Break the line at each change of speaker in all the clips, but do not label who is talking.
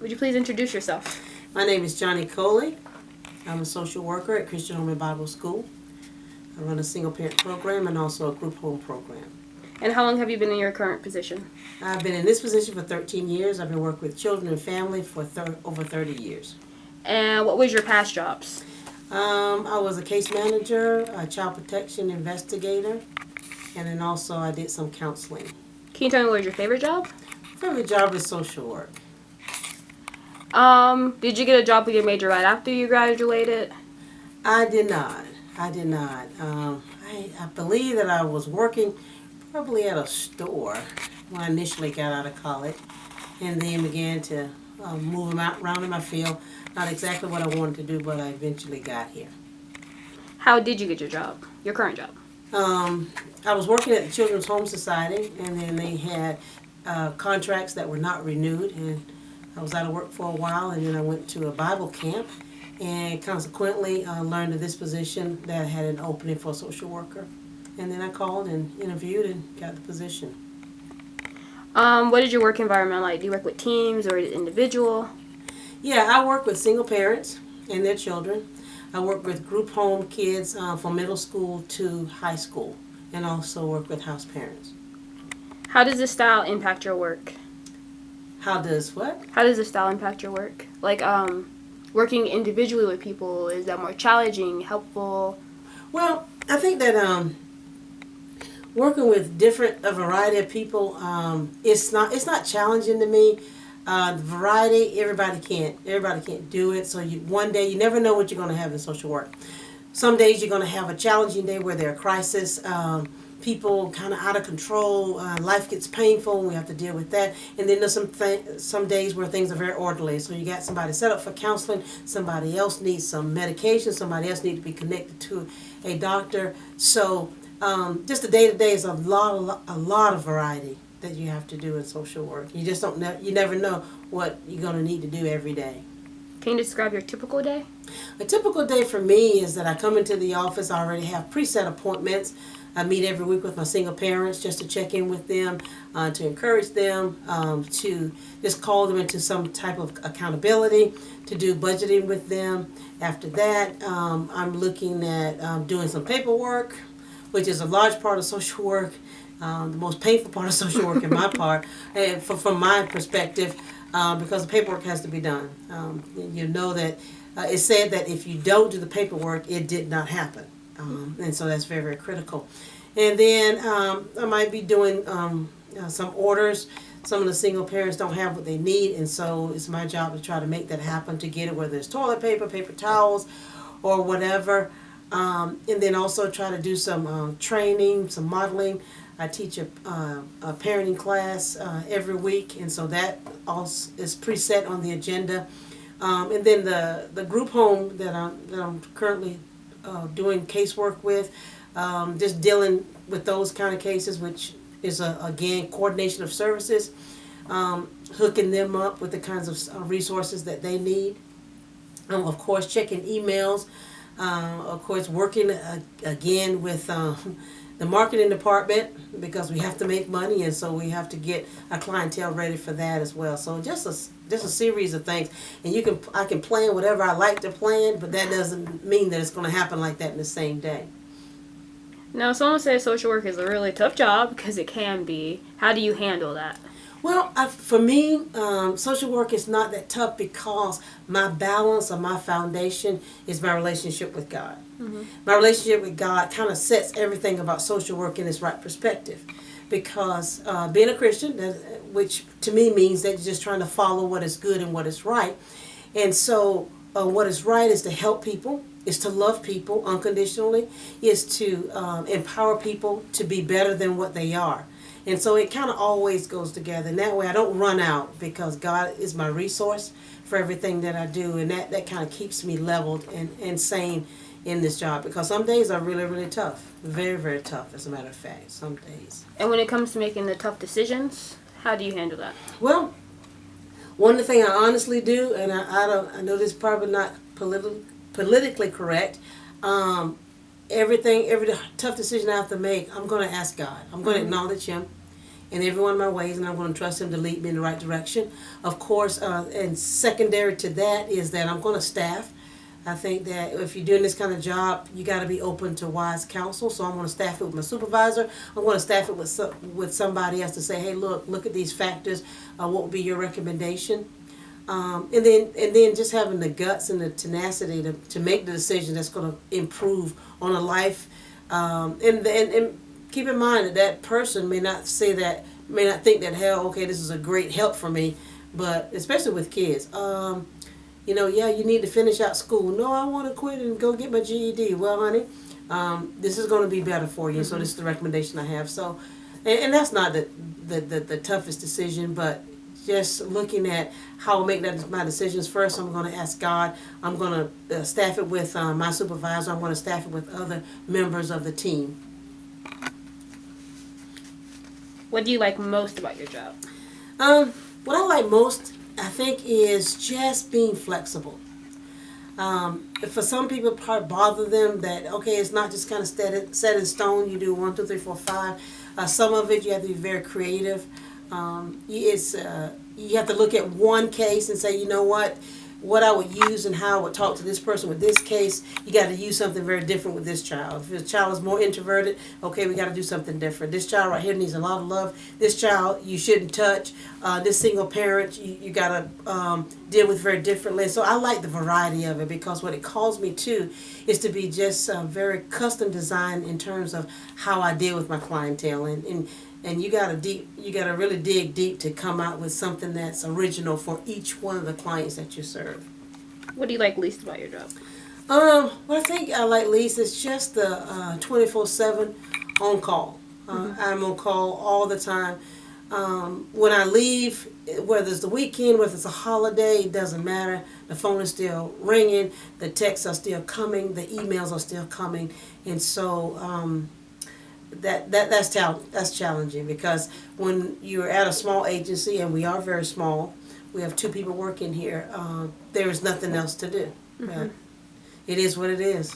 Would you please introduce yourself?
My name is Johnny Coley. I'm a social worker at Christian Home and Bible School. I run a single parent program and also a group home program.
And how long have you been in your current position?
I've been in this position for 13 years. I've been working with children and family for over 30 years.
And what was your past jobs?
I was a case manager, a child protection investigator, and then also I did some counseling.
Can you tell me what was your favorite job?
My favorite job is social work.
Did you get a job with your major right after you graduated?
I did not. I believe that I was working probably at a store when I initially got out of college, and then began to move around in my field. Not exactly what I wanted to do, but I eventually got here.
How did you get your job? Your current job?
I was working at the Children's Home Society, and then they had contracts that were not renewed, and I was out of work for a while, and then I went to a Bible camp, and consequently learned of this position that had an opening for a social worker. And then I called and interviewed and got the position.
What is your work environment like? Do you work with teams or individual?
Yeah, I work with single parents and their children. I work with group home kids from middle school to high school, and also work with house parents.
How does this style impact your work?
How does what?
How does this style impact your work? Like, working individually with people, is that more challenging, helpful?
Well, I think that working with a variety of people, it's not challenging to me. The variety, everybody can't do it. So one day you never know what you're going to have in social work. Some days you're going to have a challenging day where there are crises, people kind of out of control, life gets painful, and we have to deal with that. And then there's some days where things are very orderly. So you got somebody set up for counseling, somebody else needs some medication, somebody else needs to be connected to a doctor. So just the day-to-day is a lot of variety that you have to do in social work. You just you never know what you're going to need to do every day.
Can you describe your typical day?
A typical day for me is that I come into the office, I already have preset appointments. I meet every week with my single parents just to check in with them, to encourage them, to just call them into some type of accountability, to do budgeting with them. After that, I'm looking at doing some paperwork, which is a large part of social work, the most painful part of social work in my part, and from my perspective, because the paperwork has to be done. You know that it's said that if you don't do the paperwork, it did not happen. And so that's very, very critical. And then I might be doing some orders. Some of the single parents don't have what they need, and so it's my job to try to make that happen, to get it, whether it's toilet paper, paper towels, or whatever. And then also try to do some training, some modeling. I teach a parenting class every week, and so that also is preset on the agenda. And then the group home that I'm currently doing casework with, just dealing with those kind of cases, which is again coordination of services, hooking them up with the kinds of resources that they need. Of course, checking emails. Of course, working again with the marketing department, because we have to make money, and so we have to get our clientele ready for that as well. So just a series of things, and I can plan whatever I like to plan, but that doesn't mean that it's going to happen like that in the same day.
Now, someone says social work is a really tough job, because it can be. How do you handle that?
Well, for me, social work is not that tough, because my balance or my foundation is my relationship with God. Mm-hmm. My relationship with God kind of sets everything about social work in its right perspective, because being a Christian, which to me means that you're just trying to follow what is good and what is right. And so what is right is to help people, is to love people unconditionally, is to empower people to be better than what they are. And so it kind of always goes together. And that way I don't run out, because God is my resource for everything that I do. And that kind of keeps me leveled and sane in this job, because some days are really, really tough. Very, very tough, as a matter of fact, some days.
And when it comes to making the tough decisions, how do you handle that?
Well, one of the things I honestly do, and I know this is probably not politically correct, every tough decision I have to make, I'm going to ask God. I'm going to acknowledge Him in every one of my ways, and I'm going to trust Him to lead me in the right direction. Of course, and secondary to that is that I'm going to staff. I think that if you're doing this kind of job, you got to be open to wise counsel. So I'm going to staff it with my supervisor. I'm going to staff it with somebody else to say, hey, look at these factors. What would be your recommendation? And then just having the guts and the tenacity to make the decision that's going to improve on a life. And keep in mind that person may not think that, hell, okay, this is a great help for me, but especially with kids. You need to finish out school. No, I want to quit and go get my GED. Well, honey, this is going to be better for you. So this is the recommendation I have. So, and that's not the toughest decision, but just looking at how I make my decisions. First, I'm going to ask God. I'm going to staff it with my supervisor. I'm going to staff it with other members of the team.
What do you like most about your job?
What I like most, I think, is just being flexible. For some people, it probably bother them that, okay, it's not just kind of set in stone. You do 1, 2, 3, 4, 5. Some of it you have to be very creative. You have to look at one case and say, you know what I would use and how I would talk to this person with this case. You got to use something very different with this child. If the child is more introverted, okay, we got to do something different. This child right here needs a lot of love. This child you shouldn't touch. This single parent you got to deal with very differently. So I like the variety of it, because what it calls me to is to be just very custom designed in terms of how I deal with my clientele, and you gotta really dig deep to come out with something that's original for each one of the clients that you serve.
What do you like least about your job?
What I think I like least is just the 24/7 on call. I'm on call all the time. When I leave, whether it's the weekend, whether it's a holiday, it doesn't matter. The phone is still ringing, the texts are still coming, the emails are still coming, and so. That's challenging, because when you're at a small agency, and we are very small, we have 2 people working here, there is nothing else to do. It is what it is.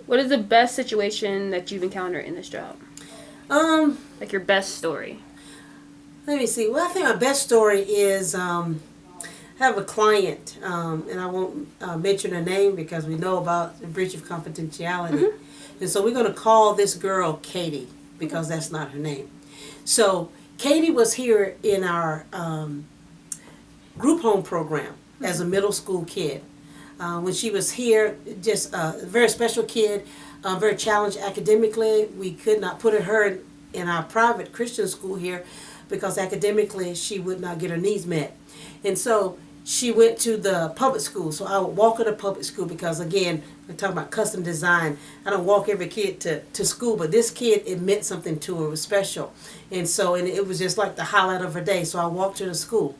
What is the best situation that you've encountered in this job? Like your best story.
Let me see. Well, I think my best story is I have a client, and I won't mention her name because we know about the breach of confidentiality. And so we're going to call this girl Katie, because that's not her name. So Katie was here in our group home program as a middle school kid. When she was here, just a very special kid, very challenged academically. We could not put her in our private Christian school here because academically she would not get her needs met. And so she went to the public school. So I would walk her to public school because, again, we're talking about custom design. I don't walk every kid to school, but this kid, it meant something to her. It was special. And it was just like the highlight of her day. So I walked her to school.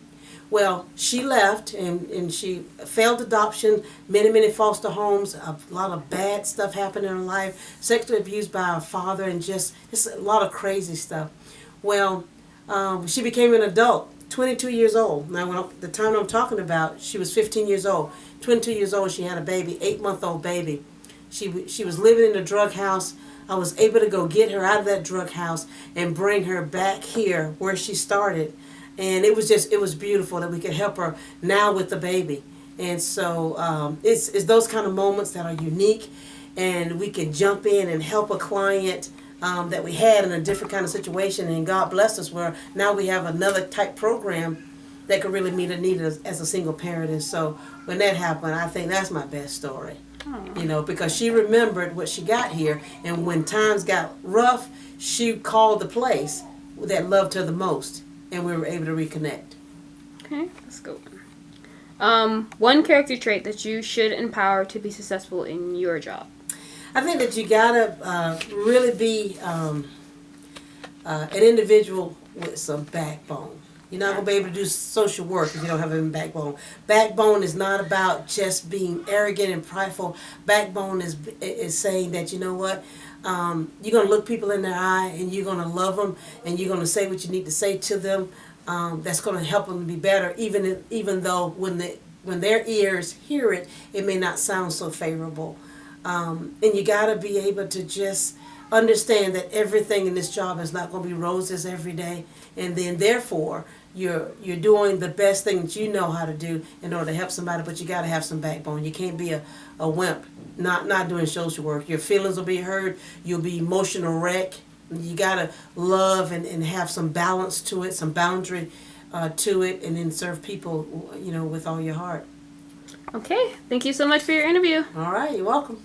Well, she left, and she failed adoption, many foster homes, a lot of bad stuff happened in her life, sexually abused by her father, and just a lot of crazy stuff. Well, she became an adult, 22 years old. Now, the time I'm talking about, she was 15 years old. 22 years old, she had a baby, 8-month-old baby. She was living in a drug house. I was able to go get her out of that drug house and bring her back here where she started. And it was beautiful that we could help her now with the baby. And so it's those kind of moments that are unique, and we can jump in and help a client that we had in a different kind of situation. And God blessed us where now we have another type program that could really meet a need as a single parent. And so when that happened, I think that's my best story. Because she remembered what she got here, and when times got rough, she called the place that loved her the most, and we were able to reconnect.
Okay, let's go. One character trait that you should empower to be successful in your job.
I think that you gotta really be an individual with some backbone. You're not gonna be able to do social work if you don't have a backbone. Backbone is not about just being arrogant and prideful. Backbone is saying that, you know what, you're gonna look people in their eye, and you're gonna love them, and you're gonna say what you need to say to them. That's gonna help them to be better, even though when their ears hear it, it may not sound so favorable. And you gotta be able to just understand that everything in this job is not going to be roses every day, and then therefore you're doing the best thing that you know how to do in order to help somebody, but you got to have some backbone. You can't be a wimp not doing social work. Your feelings will be hurt. You'll be emotional wreck. You got to love and have some balance to it, some boundary to it, and then serve people, with all your heart.
Okay, thank you so much for your interview.
All right, you're welcome.